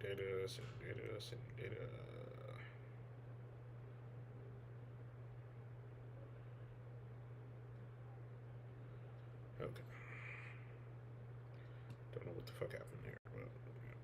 sending data. Okay. Don't know what the fuck happened there, but yeah.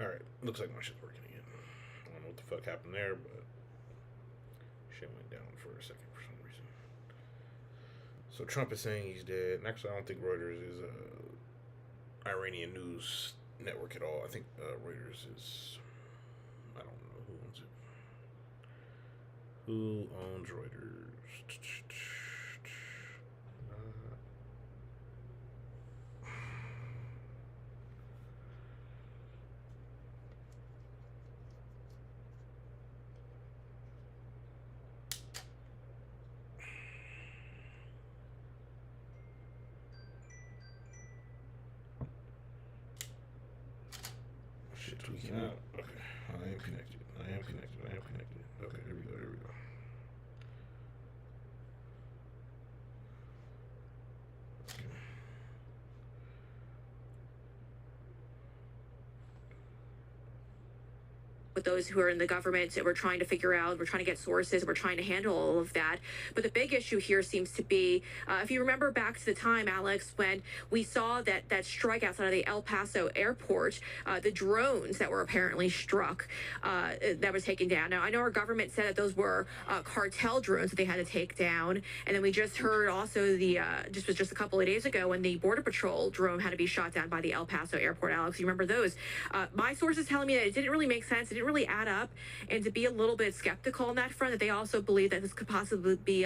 All right, looks like my shit's working again. I don't know what the fuck happened there, but shit went down for a second for some reason. So Trump is saying he's dead. And actually, I don't think Reuters is a Iranian news network at all. I think Reuters is. I don't know who owns it. Who owns Reuters? Shit, tweaking out. Okay, I am connected. I am connected. I am connected. Okay, here we go. Here we go. Okay. With those who are in the government, we're trying to figure out, we're trying to get sources, we're trying to handle all of that. But the big issue here seems to be, if you remember back to the time, Alex, when we saw that strike outside of the El Paso airport, the drones that were apparently struck, that was taken down. Now, I know our government said that those were cartel drones that they had to take down. And then we just heard also just a couple of days ago when the Border Patrol drone had to be shot down by the El Paso airport. Alex, you remember those? My sources telling me that it didn't really make sense. It didn't really add up, and to be a little bit skeptical on that front, that they also believe that this could possibly be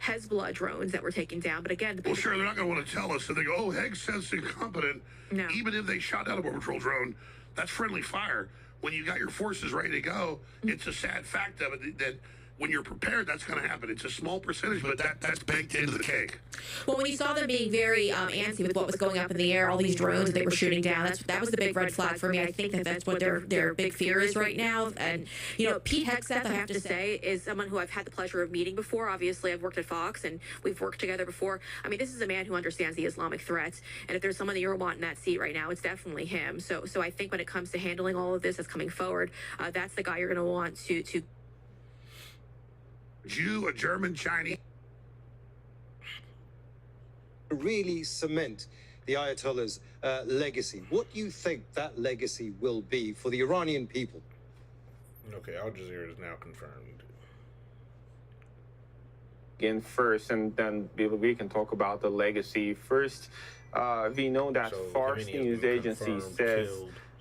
Hezbollah drones that were taken down. But again, well, sure, they're not going to want to tell us. So they go, oh, Hegg says it's incompetent. No. Even if they shot down a Border Patrol drone, that's friendly fire. When you got your forces ready to go, it's a sad fact of it that when you're prepared, that's going to happen. It's a small percentage, but that's baked into the cake. Well, when you saw them being very antsy with what was going up in the air, all these drones that they were shooting down, that was the big red flag for me. I think that's what their big fear is right now. And, you know, Pete Hegseth, I have to say, is someone who I've had the pleasure of meeting before. Obviously, I've worked at Fox, and we've worked together before. I mean, this is a man who understands the Islamic threat. And if there's someone that you're wanting that seat right now, it's definitely him. So I think when it comes to handling all of this that's coming forward, that's the guy you're going to want to Jew, a German, Chinese. Really cement the Ayatollah's legacy. What do you think that legacy will be for the Iranian people? Okay, Al Jazeera is now confirmed. Again, first, and then we can talk about the legacy. First, we know that Fars news agency says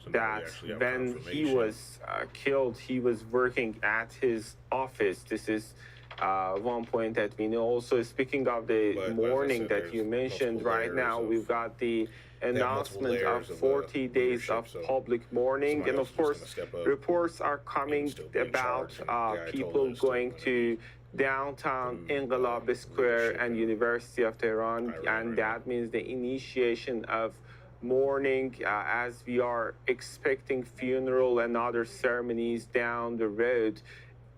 that when he was killed, he was working at his office. This is one point that we know. Also, speaking of the mourning that you mentioned, right now we've got the announcement of 40 days of public mourning, and of course reports are coming about people going to downtown Inqilab Square and University of Tehran, and that means the initiation of mourning as we are expecting funeral and other ceremonies down the road.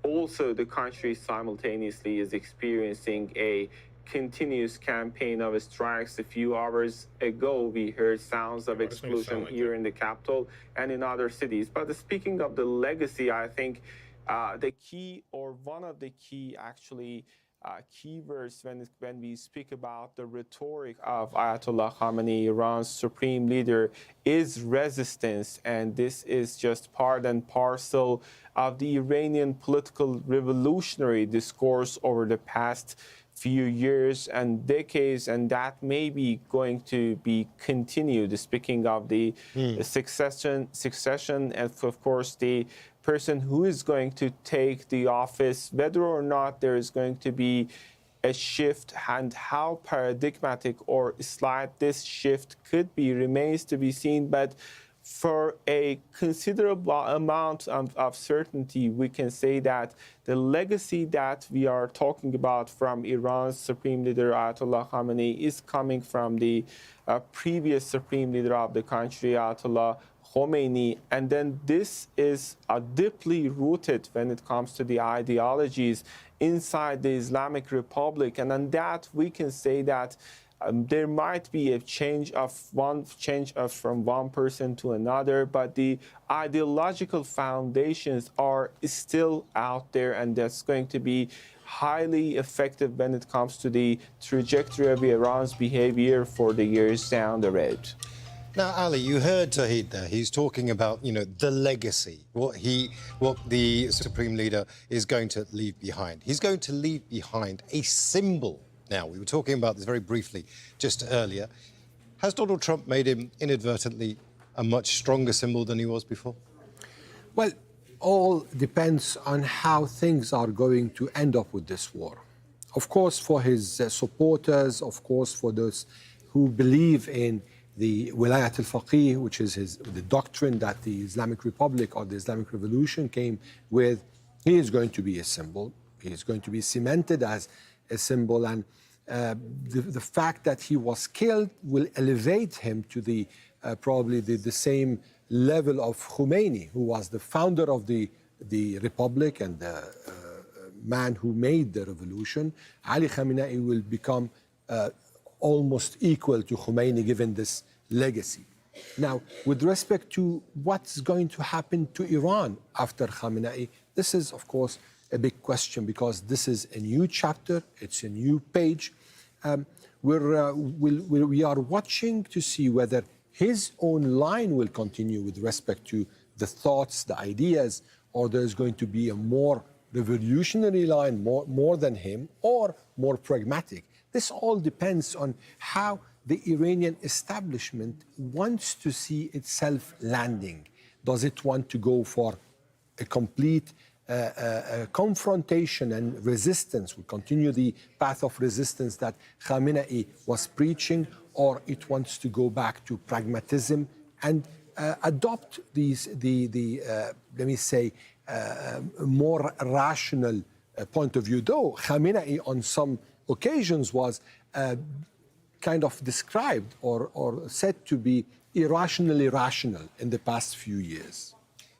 Also, the country simultaneously is experiencing a continuous campaign of strikes. A few hours ago, we heard sounds of explosion here in the capital and in other cities. But speaking of the legacy, I think the key, or one of the key actually keywords when we speak about the rhetoric of Ayatollah Khamenei, Iran's supreme leader, is resistance. And this is just part and parcel of the Iranian political revolutionary discourse over the past few years and decades, and that may be going to be continued. Speaking of the succession, and of course the person who is going to take the office, whether or not there is going to be a shift, and how paradigmatic or slight this shift could be remains to be seen. But for a considerable amount of certainty, we can say that the legacy that we are talking about from Iran's Supreme Leader Ayatollah Khamenei is coming from the previous Supreme Leader of the country, Ayatollah Khomeini. And then this is deeply rooted when it comes to the ideologies inside the Islamic Republic. And on that, we can say that there might be a change from one person to another, but the ideological foundations are still out there, and that's going to be highly effective when it comes to the trajectory of Iran's behavior for the years down the road. Now, Ali, you heard Tawhid there. He's talking about, the legacy, what the Supreme Leader is going to leave behind. He's going to leave behind a symbol. Now, we were talking about this very briefly just earlier. Has Donald Trump made him inadvertently a much stronger symbol than he was before? Well, all depends on how things are going to end up with this war. Of course, for his supporters, of course, for those who believe in the Wilayat al-Faqih, which is the doctrine that the Islamic Republic or the Islamic Revolution came with, he is going to be a symbol. He is going to be cemented as a symbol, and the fact that he was killed will elevate him to the probably the same level of Khomeini, who was the founder of the Republic and the man who made the revolution. Ali Khamenei will become almost equal to Khomeini given this legacy. Now, with respect to what's going to happen to Iran after Khamenei, this is, of course, a big question, because this is a new chapter, it's a new page. We are watching to see whether his own line will continue with respect to the thoughts, the ideas, or there's going to be a more revolutionary line, more than him, or more pragmatic. This all depends on how the Iranian establishment wants to see itself landing. Does it want to go for a complete confrontation and resistance? We continue the path of resistance that Khamenei was preaching, or it wants to go back to pragmatism and adopt let me say, more rational point of view. Though Khamenei on some occasions was kind of described or said to be irrationally rational in the past few years.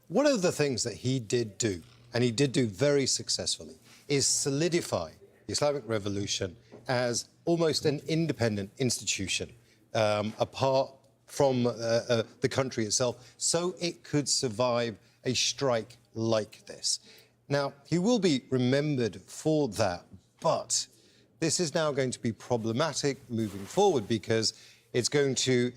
One of the things that he did do, and he did do very successfully, is solidify the Islamic Revolution as almost an independent institution, apart from the country itself, so it could survive a strike like this. Now, he will be remembered for that, but this is now going to be problematic moving forward, because it's going to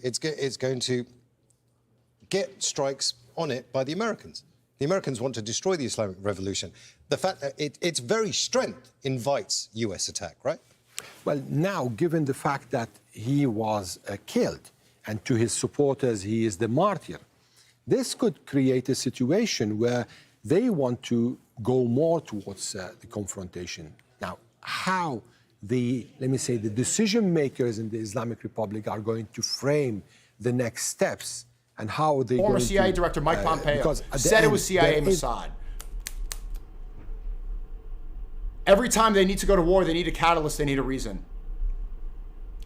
get strikes on it by the Americans. The Americans want to destroy the Islamic Revolution. The fact that its very strength invites US attack, right? Well, now, given the fact that he was killed, and to his supporters he is the martyr, this could create a situation where they want to go more towards the confrontation. Now, how let me say, the decision makers in the Islamic Republic are going to frame the next steps, and how they former CIA director Mike Pompeo said it was CIA Mossad. Every time they need to go to war, they need a catalyst, they need a reason.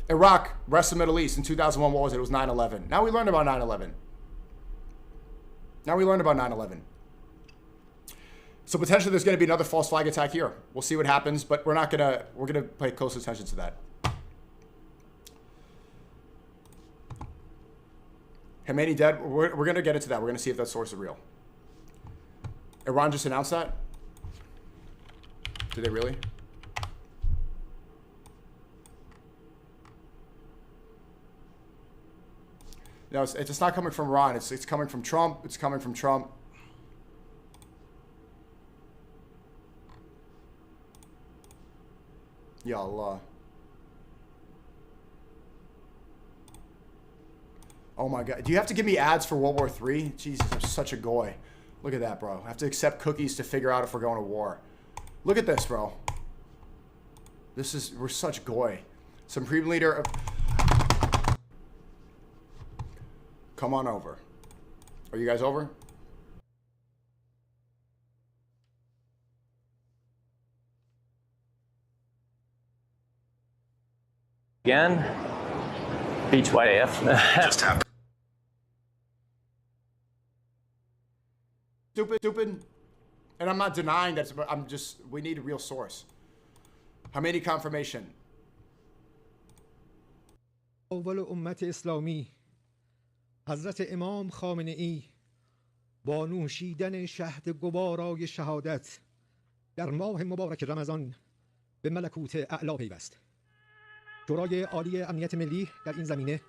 Iraq, rest of the Middle East, in 2001, what was it? It was 9/11. Now we learned about 9/11. So potentially there's going to be another false flag attack here. We'll see what happens, but we're going to pay close attention to that. Khomeini dead. We're going to get into that. We're going to see if that source is real. Iran just announced that? Did they really? No, it's not coming from Iran. It's coming from Trump. It's coming from Trump. Ya Allah. Oh my God. Do you have to give me ads for World War III? Jesus, I'm such a goy. Look at that, bro. I have to accept cookies to figure out if we're going to war. Look at this, bro. We're such goy. Supreme Leader of... Come on over. Are you guys over? Again, Beach YF. Just happened. Stupid. And I'm not denying that, but we need a real source. Khomeini confirmation. اول امت اسلامی حضرت امام خامنه ای با نوشیدن شهد گوارای شهادت در ماه مبارک رمضان به ملکوت اعلی پیوست. شورای عالی امنیت ملی در این زمینه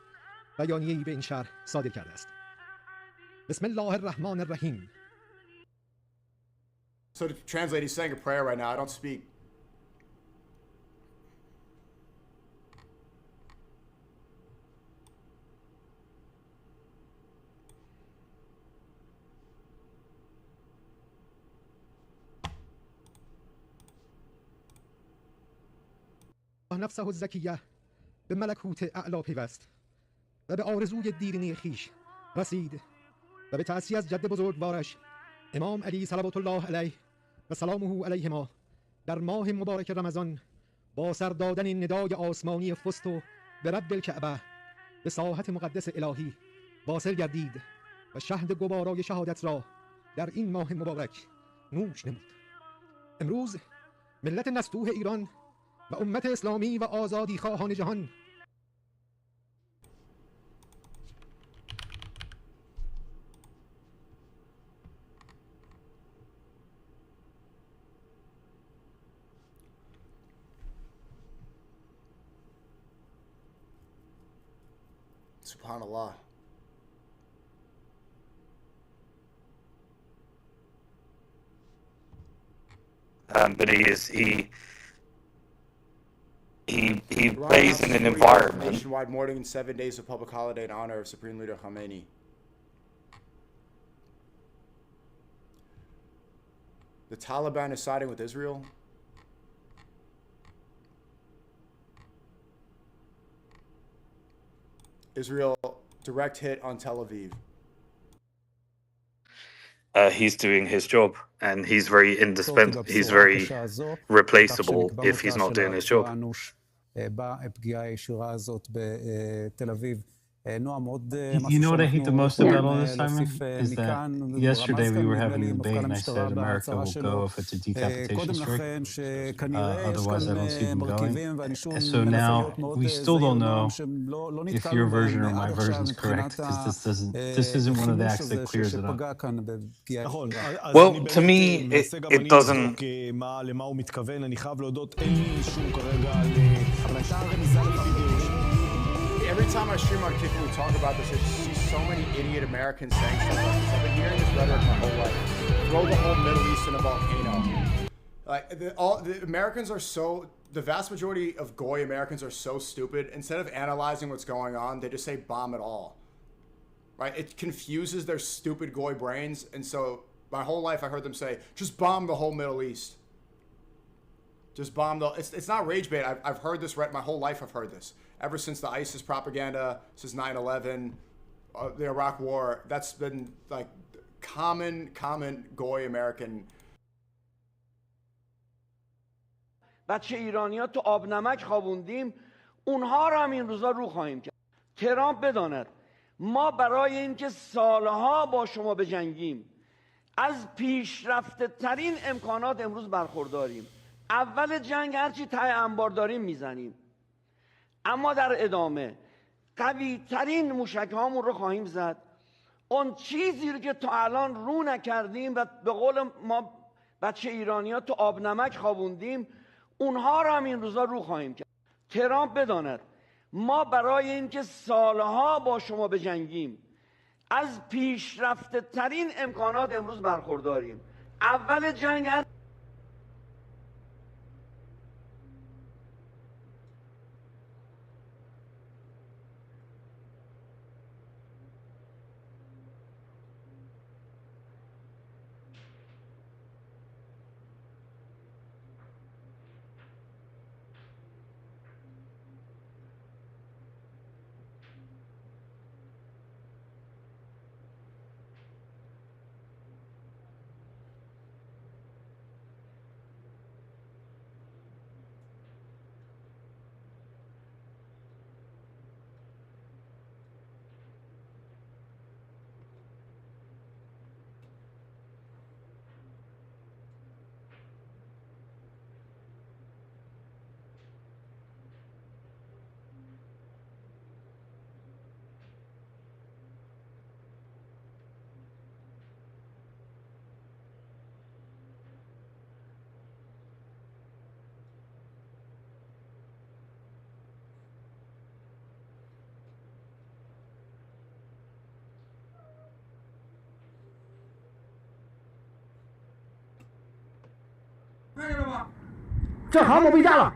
بیانیه‌ای به این شهر صادر کرده است. بسم الله الرحمن الرحیم. So to translate, he's saying a prayer right now. I don't speak. نفسه الزکیه به ملکوت اعلی پیوست و به آرزوی دیرینه خیش رسید و به تأسی از جد بزرگوارش امام علی صلوات الله علیه و سلامه علیهما در ماه مبارک رمضان با سر دادن ندای آسمانی فست و به رب الکعبه به ساحت مقدس الهی واصل گردید و شهد گوارای شهادت را در این ماه مبارک نوش نمود. امروز ملت نستوه ایران و امت اسلامی و آزادی خواهان جهان Subhanallah. But he plays in an environment. Nationwide mourning in 7 days of public holiday in honor of Supreme Leader Khomeini. The Taliban is siding with Israel. Israel direct hit on Tel Aviv. He's doing his job, and he's very indispensable. He's very replaceable if he's not doing his job. You know what I hate the most about all this, Simon? Is that yesterday we were having a debate and I said America will go if it's a decapitation strike. Otherwise, I don't see them going. So now we still don't know if your version or my version is correct, because this isn't one of the acts that clears it up. Well, to me, it doesn't. Every time I stream on Kick, we talk about this. I see so many idiot Americans saying stuff like this. I've been hearing this rhetoric my whole life. Throw the whole Middle East in a volcano. Like the Americans are so. The vast majority of Goy Americans are so stupid. Instead of analyzing what's going on, they just say bomb it all. Right? It confuses their stupid Goy brains, and so my whole life I heard them say, "Just bomb the whole Middle East." Just bomb the. It's not rage bait. I've heard this my whole life. I've heard this. Ever since the ISIS propaganda, since 9/11, the Iraq War, that's been like common Goy American. بچه ایرانی‌ها تو آب نمک خوابوندیم، اونها رو هم این روزا رو خواهیم کرد. ترامپ بداند ما برای اینکه سالها با شما بجنگیم از پیشرفته ترین امکانات امروز برخورداریم. اول جنگ هرچی ته انبار داریم میزنیم، اما در ادامه قوی ترین موشک هامون رو خواهیم زد. اون چیزی رو که تا الان رو نکردیم و به قول ما بچه ایرانی ها تو آب نمک خوابوندیم، اونها رو هم این روزا رو خواهیم کرد. ترامپ بداند ما برای اینکه سالها با شما بجنگیم از پیشرفته ترین امکانات امروز برخورداریم. اول جنگ 这航母被炸了，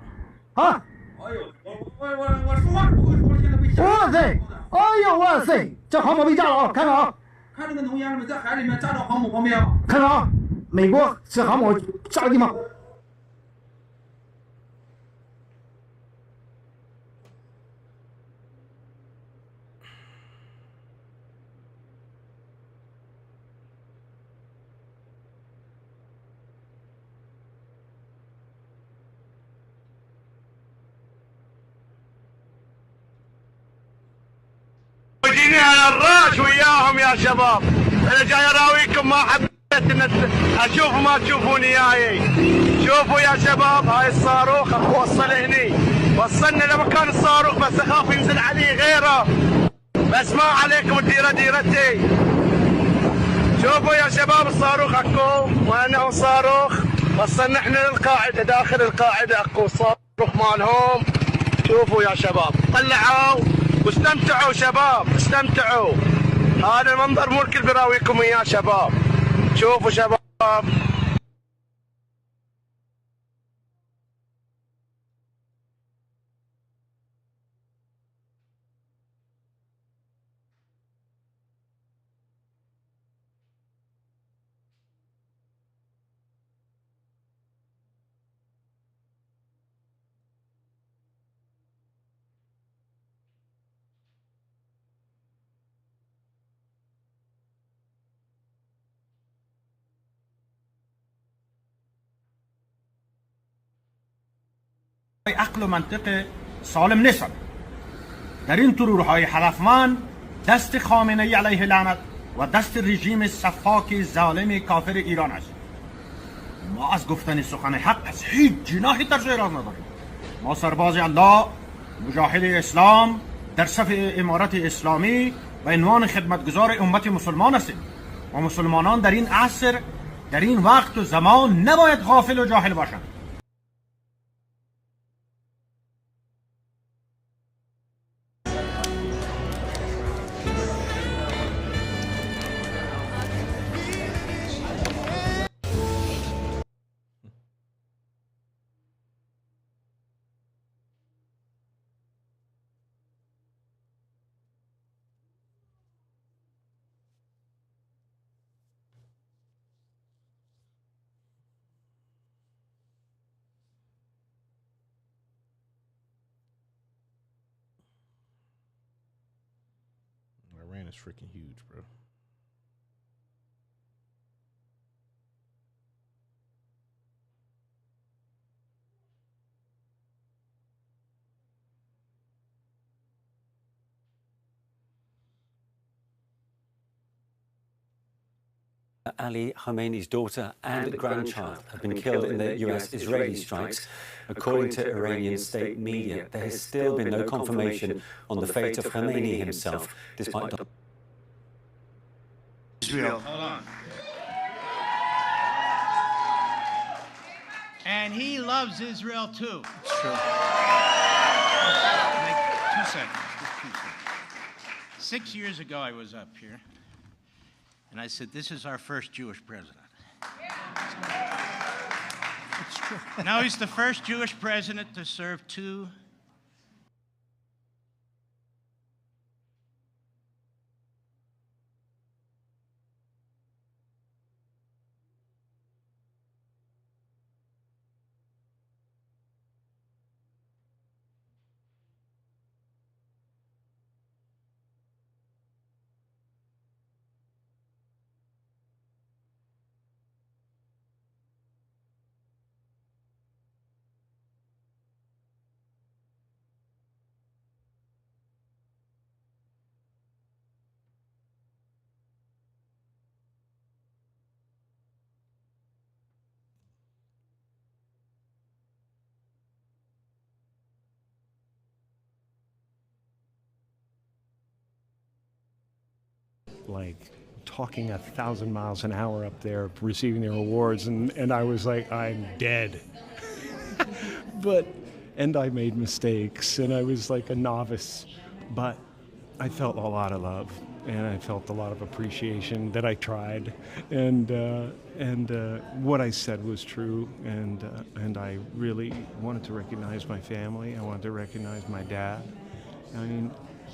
啊！哎呦，我说话我现在被吓。哇塞！哎呦哇塞！这航母被炸了啊！看着啊！看这个浓烟了没？在海里面炸到航母旁边啊！看着啊！美国是航母炸的地方。وجيني على الراس وياهم يا شباب. انا جاي اراويكم ما حبيت ان اشوف ما تشوفوني اياي. شوفوا يا شباب هاي الصاروخ اخو وصل هني. وصلنا لمكان الصاروخ بس اخاف ينزل عليه غيره. بس ما عليكم الديره ديرتي. شوفوا يا شباب الصاروخ اكو وانه صاروخ. وصلنا احنا للقاعده داخل القاعده اكو صاروخ مالهم. شوفوا يا شباب طلعوا واستمتعوا شباب استمتعوا. هذا المنظر مو الكل براويكم اياه شباب. شوفوا شباب. عقل و منطق سالم نیستن. در این ترورهای هدفمند دست خامنه‌ای علیه لعنت و دست رژیم سفاک ظالم کافر ایران است. ما از گفتن سخن حق از هیچ جناحی طرز اراز نداریم. ما سرباز الله مجاهد اسلام در صف امارت اسلامی و عنوان خدمتگزار امت مسلمان هستیم و مسلمانان در این عصر در این وقت و زمان نباید غافل و جاهل باشند. Iran is freaking huge, bro. Ali Khamenei's daughter and grandchild have been killed in the US-Israeli strikes. According to Iranian state media, there has still been no confirmation on the fate of Khamenei himself, despite... Israel. Hold on. And he loves Israel too. It's true. 2 seconds. Just 2 seconds. 6 years ago, I was up here, and I said, "This is our first Jewish president." It's true. Now he's the first Jewish president to serve 2. Like talking 1,000 miles an hour up there, receiving their awards, and I was like, I'm dead. And I made mistakes, and I was like a novice, but I felt a lot of love. I felt a lot of appreciation that I tried, and what I said was true, and I really wanted to recognize my family. I wanted to recognize my dad. I mean,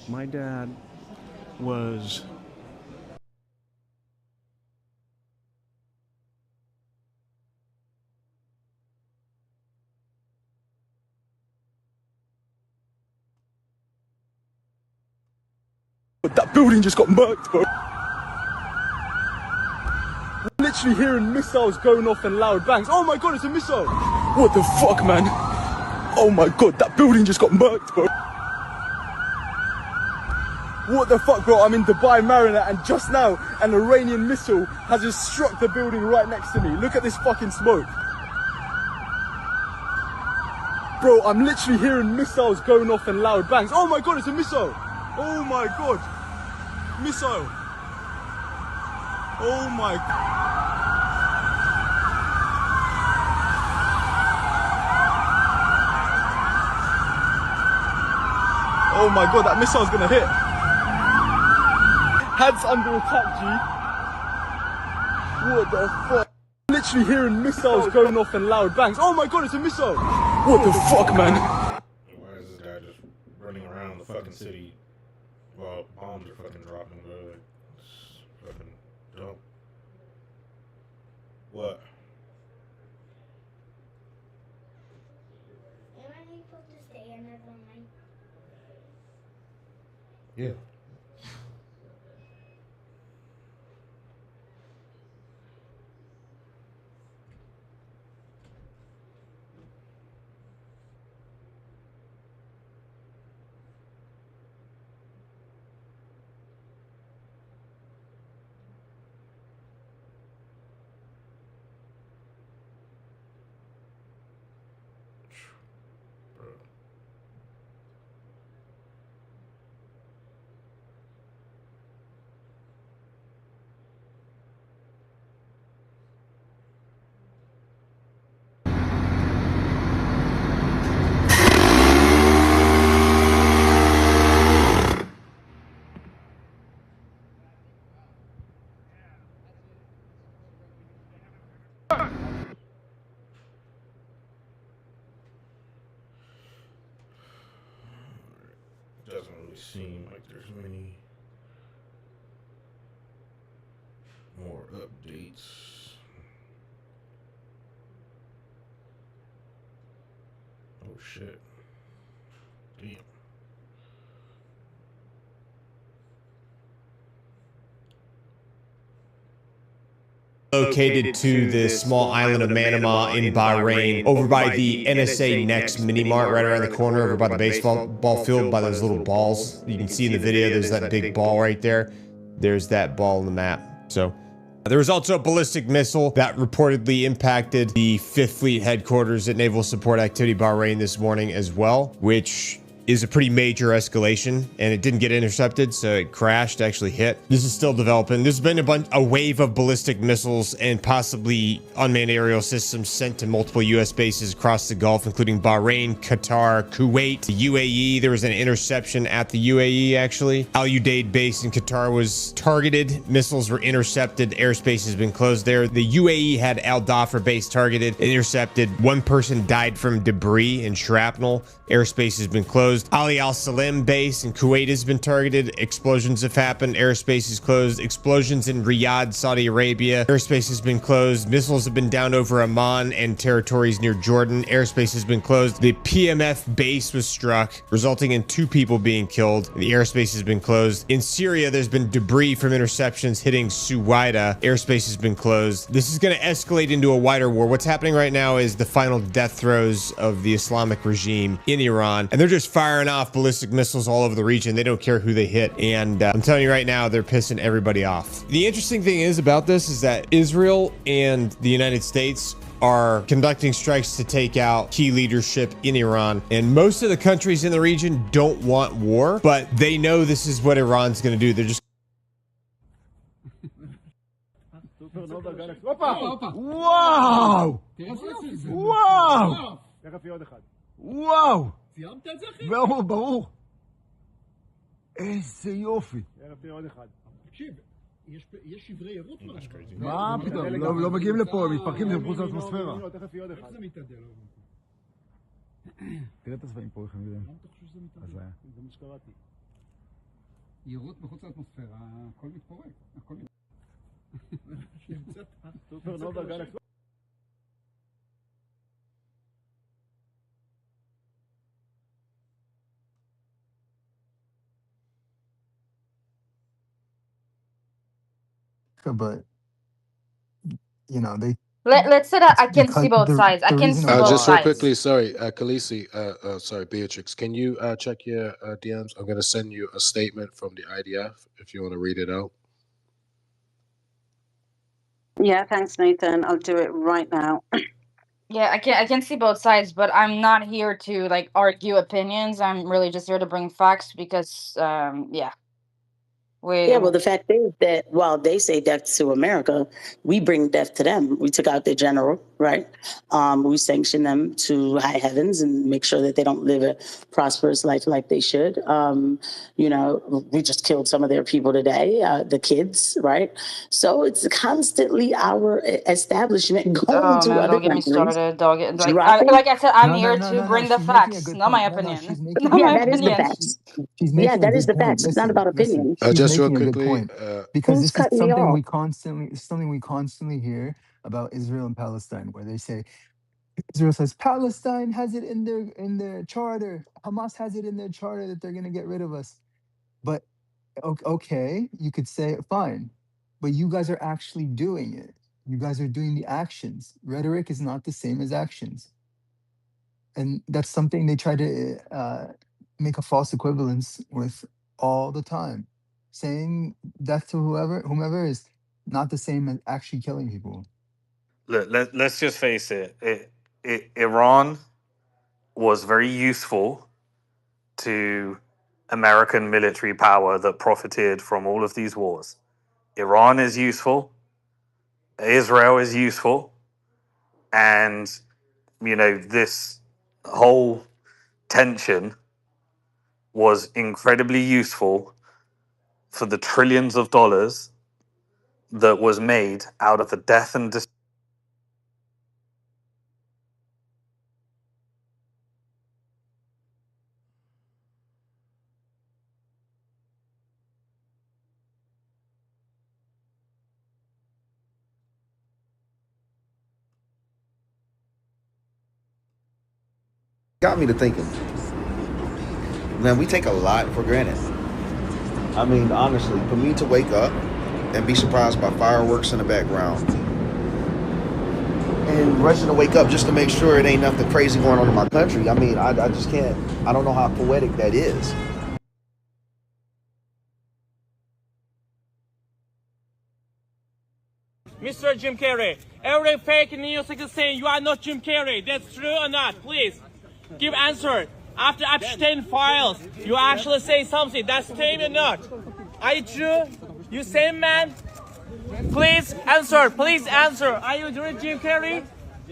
my dad was that building just got murked, bro. We're literally hearing missiles going off and loud bangs. Oh my god, it's a missile! What the fuck, man? Oh my god, that building just got murked, bro. What the fuck, bro? I'm in Dubai Marina, and just now an Iranian missile has just struck the building right next to me. Look at this fucking smoke. Bro, I'm literally hearing missiles going off and loud bangs. Oh my god, it's a missile! Oh my god! Missile! Oh my... Oh my god, that missile's gonna hit! Heads under attack, G. What the fuck? Literally hearing missiles going off and loud bangs. Oh my god, it's a missile! What the fuck, man? Why is this guy just running around the fucking city while bombs are fucking dropping, bro? It's fucking dope. What? Am I supposed to stay in there all night? Yeah. Doesn't really seem like there's many more updates. Oh shit. Damn. Located to the small island of Manama in Bahrain, over by the NSA Next mini mart right around the corner, over by the baseball field, by those little balls. You can see in the video, there's that big ball right there. There's that ball on the map. So there was also a ballistic missile that reportedly impacted the 5th Fleet headquarters at Naval Support Activity Bahrain this morning as well, which is a pretty major escalation, and it didn't get intercepted, so it crashed, actually hit. This is still developing. There's been a wave of ballistic missiles and possibly unmanned aerial systems sent to multiple U.S. bases across the Gulf, including Bahrain, Qatar, Kuwait, the UAE. There was an interception at the UAE, actually. Al Udeid base in Qatar was targeted. Missiles were intercepted. Airspace has been closed there. The UAE had Al Dhafra base targeted and intercepted. One person died from debris and shrapnel. Airspace has been closed. Ali Al Salim base in Kuwait has been targeted. Explosions have happened. Airspace is closed. Explosions in Riyadh, Saudi Arabia. Airspace has been closed. Missiles have been downed over Amman and territories near Jordan. Airspace has been closed. The PMF base was struck, resulting in 2 people being killed. The airspace has been closed. In Syria, there's been debris from interceptions hitting Suwaida. Airspace has been closed. This is going to escalate into a wider war. What's happening right now is the final death throes of the Islamic regime in Iran, and they're just firing off ballistic missiles all over the region. They don't care who they hit, and I'm telling you right now, they're pissing everybody off. The interesting thing is about this is that Israel and the United States are conducting strikes to take out key leadership in Iran, and most of the countries in the region don't want war, but they know this is what Iran's going to do. They're just וואו! וואו! וואו! ברור, ברור. איזה יופי. That's crazy. מה פתאום? לא מגיעים לפה, הם מתפרקים, זה מחוץ לאטמוספירה. תראה את הצבעים פה, איך הם יודעים. למה אתה חושב שזה מתאדה? זה מה שקראתי. יירוט מחוץ לאטמוספירה, הכל מתפורק. הכל מתפורק. But they let's say that I can see both sides. I can see both just real sides. quickly, sorry, Khaleesi, sorry, Beatrix, can you check your DMs? I'm going to send you a statement from the IDF if you want to read it out. Yeah, thanks, Nathan. I'll do it right now. Yeah, I can see both sides, but I'm not here to like argue opinions. I'm really just here to bring facts because Well, the fact is that while they say death to America, we bring death to them. We took out their general, right? We sanction them to high heavens and make sure that they don't live a prosperous life like they should. We just killed some of their people today, the kids, right? So it's constantly our establishment going to other don't get me countries. started. Like I said, I'm here to bring the facts, not my opinion. That is the facts. Yeah, that is the facts. It's not about opinion. Just real making a quickly, good point because Who's this is cutting me something we constantly hear about Israel and Palestine, where they say Israel says Palestine has it in their charter, Hamas has it in their charter that they're going to get rid of us. But okay, you could say fine, but you guys are actually doing it. You guys are doing the actions. Rhetoric is not the same as actions, and that's something they try to make a false equivalence with all the time. Saying death to whomever is not the same as actually killing people. Look, let's just face it. Iran was very useful to American military power that profited from all of these wars. Iran is useful. Israel is useful. And, this whole tension was incredibly useful for the trillions of dollars that was made out of the death and destruction. Got me to thinking. Man, we take a lot for granted. I mean, honestly, for me to wake up and be surprised by fireworks in the background and rushing to wake up just to make sure it ain't nothing crazy going on in my country. I mean, I just can't. I don't know how poetic that is. Mr. Jim Carrey, every fake news is saying you are not Jim Carrey. That's true or not? Please give answer. After Epstein files, you actually say something. That's true or not? Are you true? You same man? Please answer. Please answer. Are you real Jim Carrey?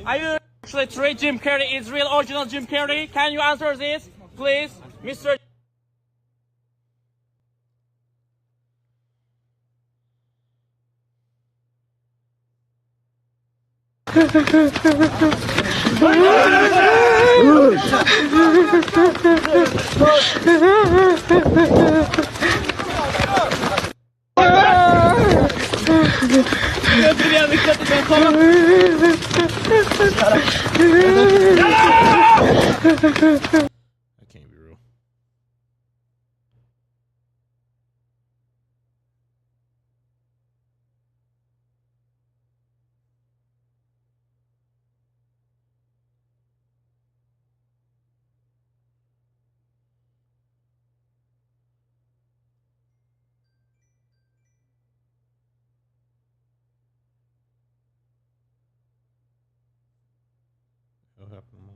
Are you actually true Jim Carrey? Is real original Jim Carrey? Can you answer this, please, Mr. That can't be real. What happened, Mom?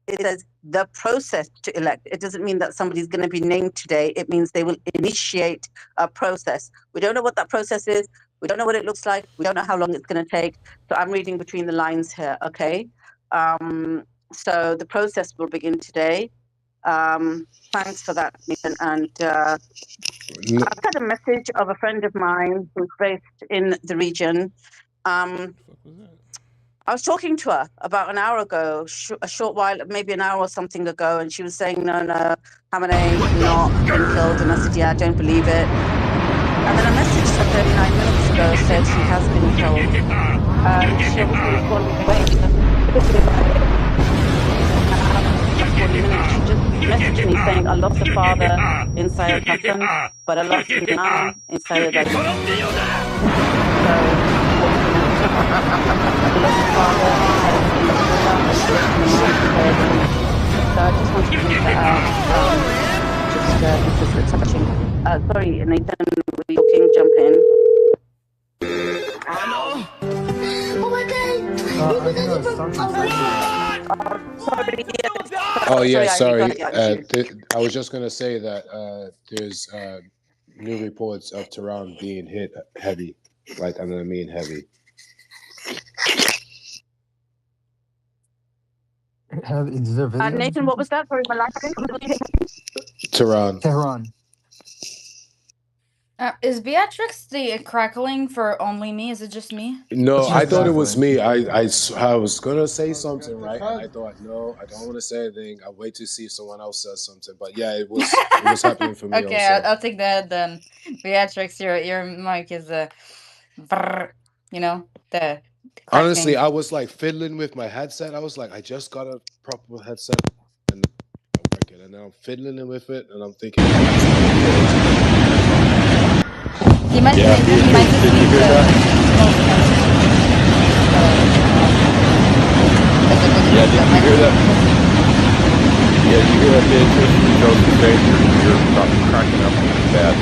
It says the process to elect. It doesn't mean that somebody's going to be named today. It means they will initiate a process. We don't know what that process is. We don't know what it looks like. We don't know how long it's going to take. So I'm reading between the lines here, okay? So the process will begin today. Thanks for that, Nathan. And I've got a message of a friend of mine who's based in the region. I was talking to her about an hour ago, a short while, maybe an hour or something ago, and she was saying, no, Khamenei's not been killed. And I said, yeah, I don't believe it. And then a message 39 minutes ago said he has been killed. And she obviously was calling me away. She just messaged me saying, I lost a father in Sayed Hassan, but I lost an imam in Sayed Ali. So, we lost a father in Sayed Nasrallah, and we lost an imam in Sayed Ali. So I just wanted to read that out, because it's touching. Sorry, Nathan, you can jump in. I think I was talking to Oh yeah, sorry. Yeah, I was just gonna say that there's new reports of Tehran being hit heavy, like I mean heavy. Is there video? Nathan, what was that? Sorry, Tehran. Is Beatrix the crackling for only me? Is it just me? No, I thought it was me. I was gonna say something, right? And I thought, no, I don't want to say anything. I'll wait to see if someone else says something. But yeah, it was happening for me Okay, also. I'll take that then. Beatrix, your mic is the crackling. Honestly, I was like fiddling with my headset. I was like, I just got a proper headset and working, and now I'm fiddling with it, and I'm thinking. He might Yeah, just need that? Yeah, did you hear that? Yeah, you hear that, Beatrice? Joseph saying you're about cracking up bad.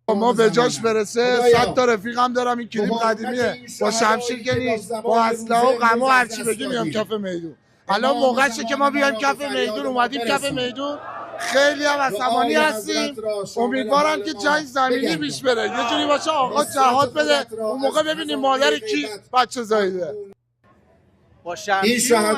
ما به جاش برسه 100 تا رفیقم دارم این کلیم قدیمیه با شمشیر که نیست با اسلحه و غم و هرچی بگی میام کف میدون الان موقعشه که ما بیایم کف میدون اومدیم کف میدون خیلی هم عصبانی هستیم امیدوارم که جنگ زمینی پیش بره یه جوری باشه آقا جهاد بده اون موقع ببینیم مادر کی بچه زایده با شمشیر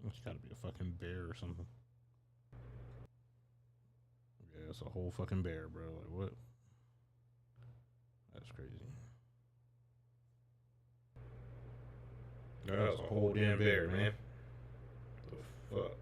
It's gotta be a fucking bear or something. Yeah, it's a whole fucking bear, bro. Like, what? That's crazy. That's a whole damn bear, man. The fuck?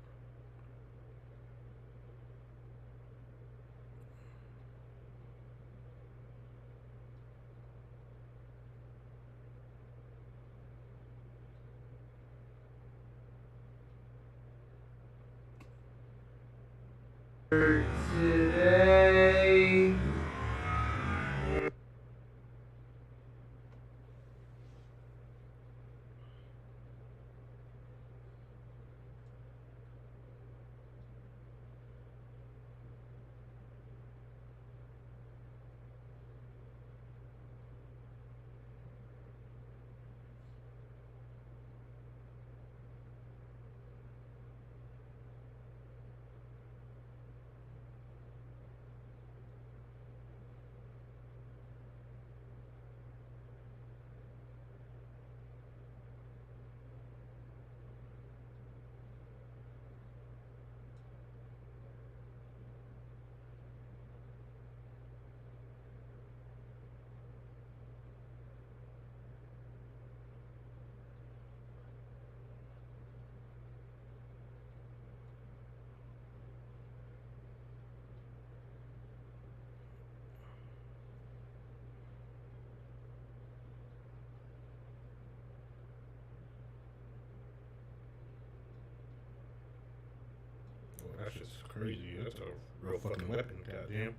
Today. Boy, that's just crazy. That's a real fucking weapon, goddamn.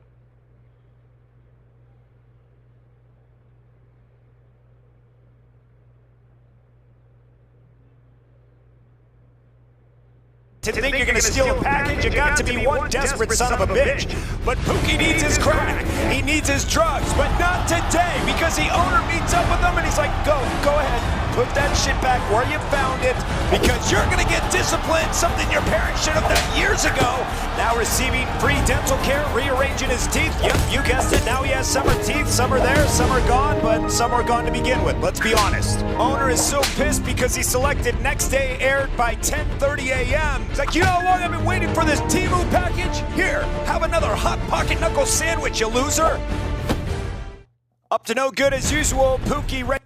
To think you're gonna steal a package, you got to be one desperate son of a bitch. But Pookie needs his crack, he needs his drugs, but not today, because the owner meets up with him and he's like, go ahead, put that shit back where you found it, because you're gonna get disciplined, something your parents should have done years ago. Now receiving free dental care, rearranging his teeth. Yep, you guessed it, now he has summer teeth, some are there, some are gone, but some are gone to begin with, let's be honest. Owner is so pissed because he selected next day aired by 10:30 a.m. It's like, you know how long I've been waiting for this Temu package? Here, have another Hot Pocket Knuckle sandwich, you loser. Up to no good as usual, Pookie.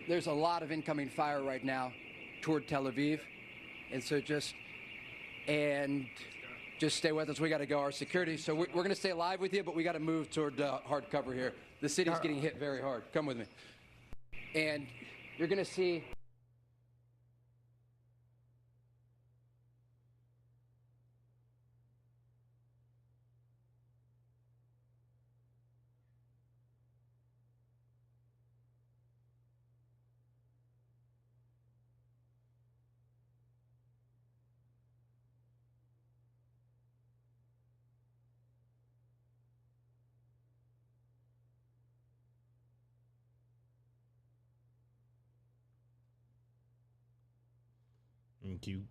There's a lot of incoming fire right now toward Tel Aviv. And so just stay with us. We got to go. Our security. So we're going to stay live with you, but we got to move toward hard cover here. The city's getting hit very hard. Come with me. And you're going to see. Cute.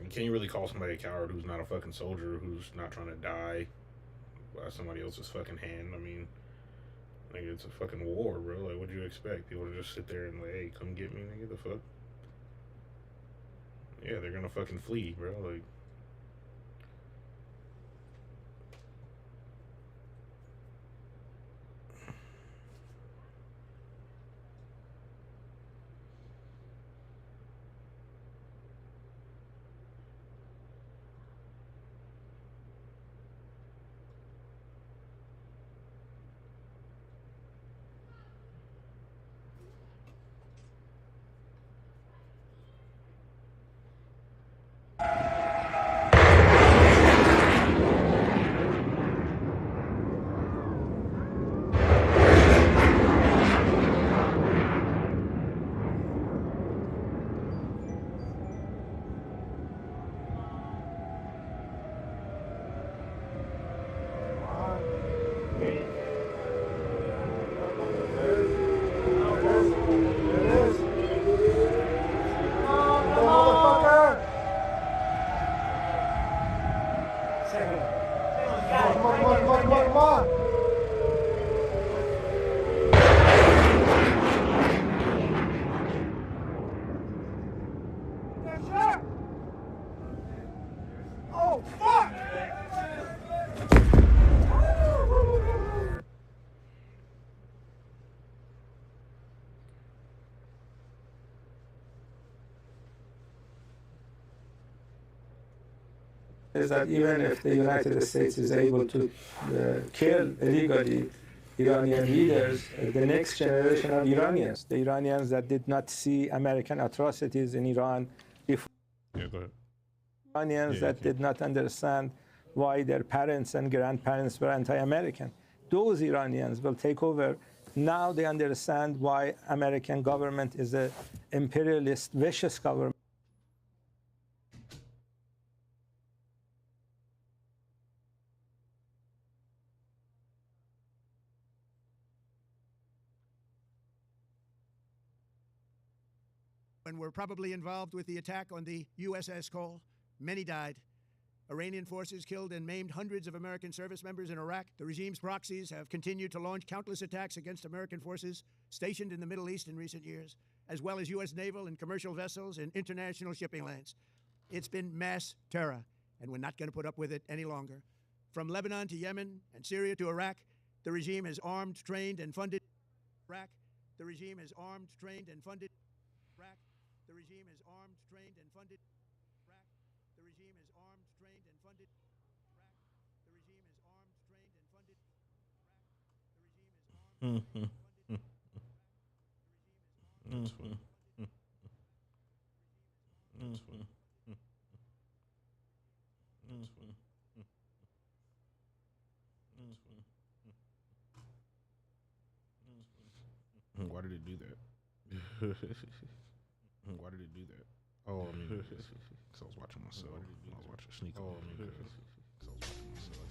Can you really call somebody a coward who's not a fucking soldier, who's not trying to die by somebody else's fucking hand? I mean, like, it's a fucking war, bro. Like, what do you expect? People to just sit there and like, hey, come get me, nigga, the fuck? Yeah, they're gonna fucking flee, bro. Like, is that even if the United States is able to kill illegally Iranian leaders, the next generation of Iranians, the Iranians that did not see American atrocities in Iran before, Iranians that did not understand why their parents and grandparents were anti-American, those Iranians will take over. Now they understand why American government is an imperialist, vicious government. And were probably involved with the attack on the USS Cole. Many died. Iranian forces killed and maimed hundreds of American service members in Iraq. The regime's proxies have continued to launch countless attacks against American forces stationed in the Middle East in recent years, as well as U.S. naval and commercial vessels and international shipping lanes. It's been mass terror, and we're not going to put up with it any longer. From Lebanon to Yemen and Syria to Iraq, the regime has armed, trained, and funded Iraq. The regime has armed, trained, and funded Iraq. The regime has armed, trained, and funded Iraq. The regime has armed, trained, and funded Iraq. The regime has armed, trained, and funded Iraq. The regime has armed, trained, and funded Iraq. The regime has Why did it do that? Why did it do that? Oh, I mean, because I was watching myself. I was watching Sneak. Oh, I mean, because I was watching myself.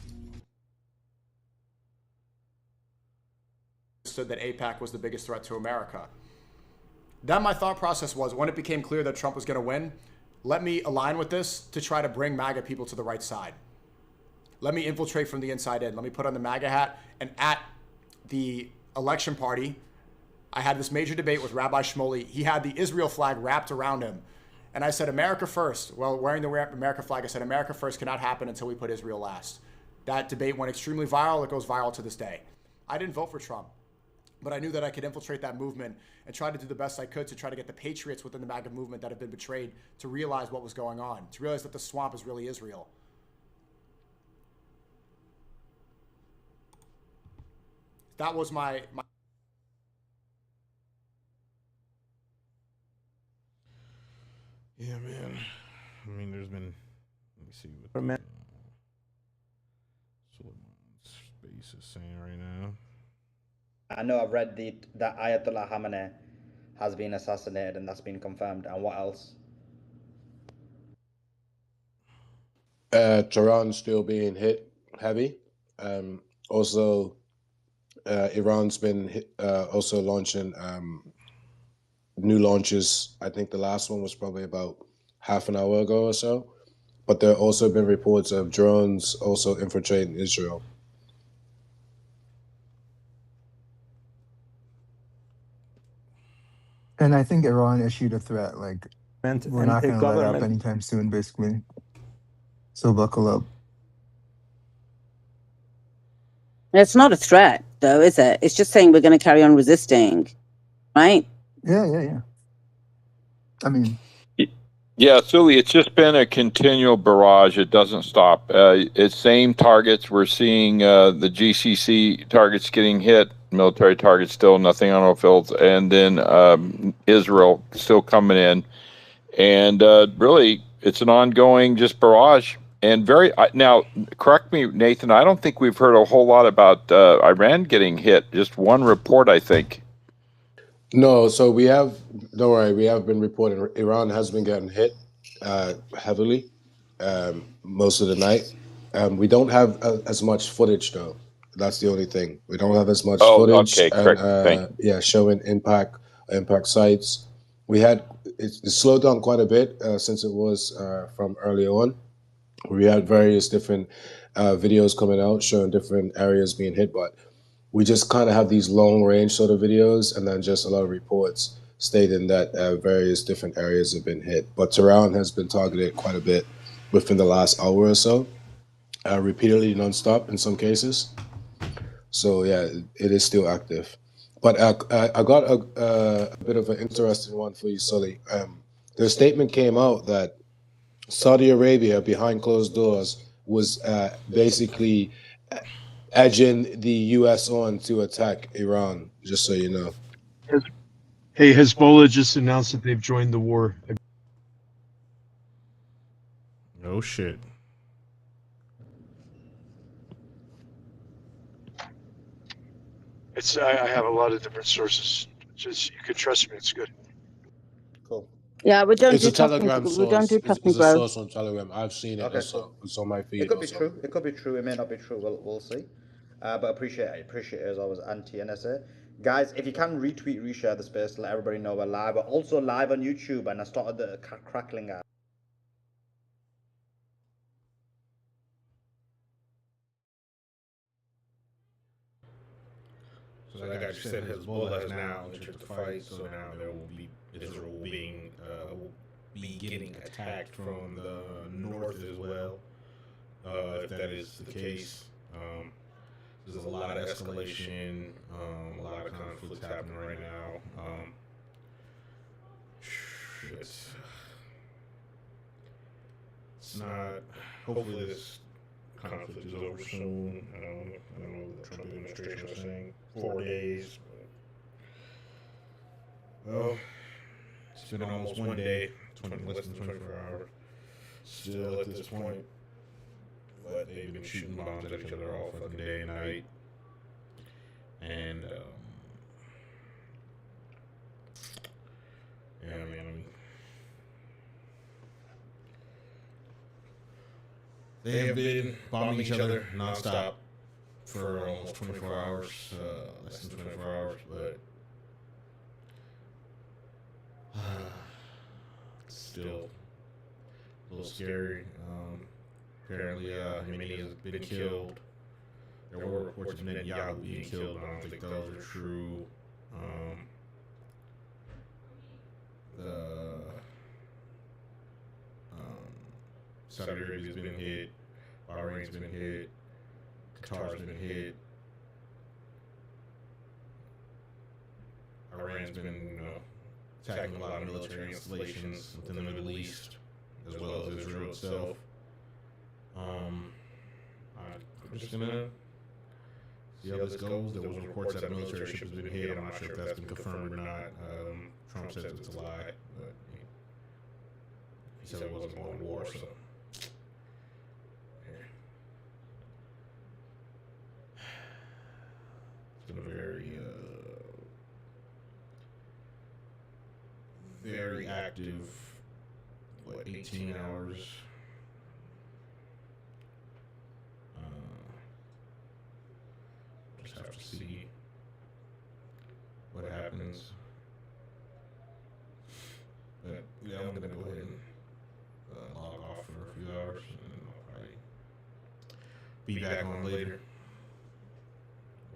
Understood that AIPAC was the biggest threat to America. Then my thought process was, when it became clear that Trump was going to win, let me align with this to try to bring MAGA people to the right side. Let me infiltrate from the inside in. Let me put on the MAGA hat. And at the election party, I had this major debate with Rabbi Shmuley. He had the Israel flag wrapped around him. And I said, America first. Well, wearing the America flag, I said, America first cannot happen until we put Israel last. That debate went extremely viral. It goes viral to this day. I didn't vote for Trump, but I knew that I could infiltrate that movement and try to do the best I could to try to get the patriots within the MAGA movement that have been betrayed to realize what was going on, to realize that the swamp is really Israel. That was my Yeah, man. I mean, there's been. Let me see what Space is saying right now. I know I've read that Ayatollah Khamenei has been assassinated, and that's been confirmed. And what else? Tehran still being hit heavy. Also, Iran's been also launching new launches. I think the last one was probably about half an hour ago or so. But there have also been reports of drones also infiltrating Israel. And I think Iran issued a threat, like, we're not going to let up anytime soon, basically. So buckle up. It's not a threat, though, is it? It's just saying we're going to carry on resisting, right? Yeah. I mean... Yeah, Sully, it's just been a continual barrage. It doesn't stop. It's same targets. We're seeing the GCC targets getting hit, military targets still, nothing on oil fields, and then Israel still coming in. And really, it's an ongoing just barrage. And now, correct me, Nathan, I don't think we've heard a whole lot about Iran getting hit. Just one report, I think. No, so we have, don't worry, we have been reporting Iran has been getting hit heavily most of the night. We don't have as much footage, though. That's the only thing. We don't have as much footage. Okay, correct. Yeah, showing impact sites. We had, it slowed down quite a bit since it was from early on. We had various different videos coming out showing different areas being hit, but we just kind of have these long range sort of videos and then just a lot of reports stating that various different areas have been hit. But Tehran has been targeted quite a bit within the last hour or so, repeatedly, nonstop in some cases. So yeah, it is still active. But I got a bit of an interesting one for you, Sully. The statement came out that Saudi Arabia, behind closed doors, was basically edging the U.S. on to attack Iran, just so you know. Hey, Hezbollah just announced that they've joined the war. Oh, shit. I have a lot of different sources. Just, you can trust me, it's good. Cool. Yeah, we don't It's do a Telegram source. We don't do It's a bro. source on Telegram. I've seen it also. Cool. It's on my feed. It could be also. true. It could be true. It may not be true. We'll see. But appreciate it as always, anti-NSA. Guys, if you can retweet, reshare the space, let everybody know we're live. We're also live on YouTube, and I started the crackling out. So like I just said, Hezbollah has now entered the fight, so now there will be Israel will be getting attacked from the north as well. If that is the case, there's a lot of escalation, a lot of conflicts happening right now. It's not. Hopefully, this conflict is over soon. I don't know. I don't know what the Trump administration is saying 4 days. But, Well, it's been almost one day, less than 24 hours. Still at this point, but they've been shooting bombs at each other all fucking day and night. And, yeah, man, they have been bombing each other nonstop for almost 24 hours, less than 24 hours, but it's still a little scary. Apparently, Khamenei has been killed. There were reports of Netanyahu being killed, but I don't think those are true. Saudi Arabia's been hit, Bahrain's been hit, Qatar's been hit, Iran's been, attacking a lot of military installations within the Middle East, as well as Israel itself. I'm just gonna see how this goes. There was reports that a military ship has been hit. I'm not sure if that's been confirmed or not. Trump says it's a lie, but he said it wasn't going to war, so. It's been a very active, 18 hours. Just have to see what happens. But yeah, I'm gonna go ahead and log off for a few hours, and I'll probably be back on later.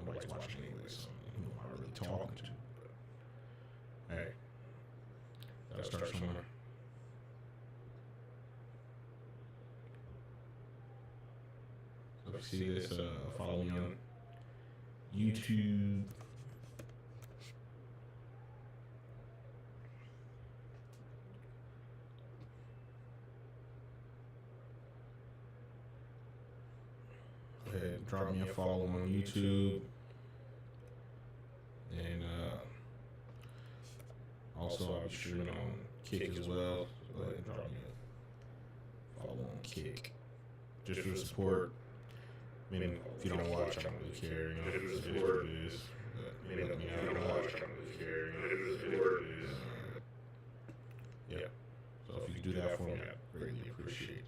Nobody's watching anyway, so who am I really talking to? But, hey, gotta start somewhere. So if you see this, follow me on YouTube. Go ahead and drop me a follow on YouTube. And also I'll be streaming on Kick as well. So go ahead and drop me a follow on Kick. Just for the support. I mean, if you don't watch, I don't really care. You know, it is what it is. But let me out. If you don't watch, I don't really care. You know, it is what it is. Yeah. So if you could do that for me, I'd greatly appreciate it.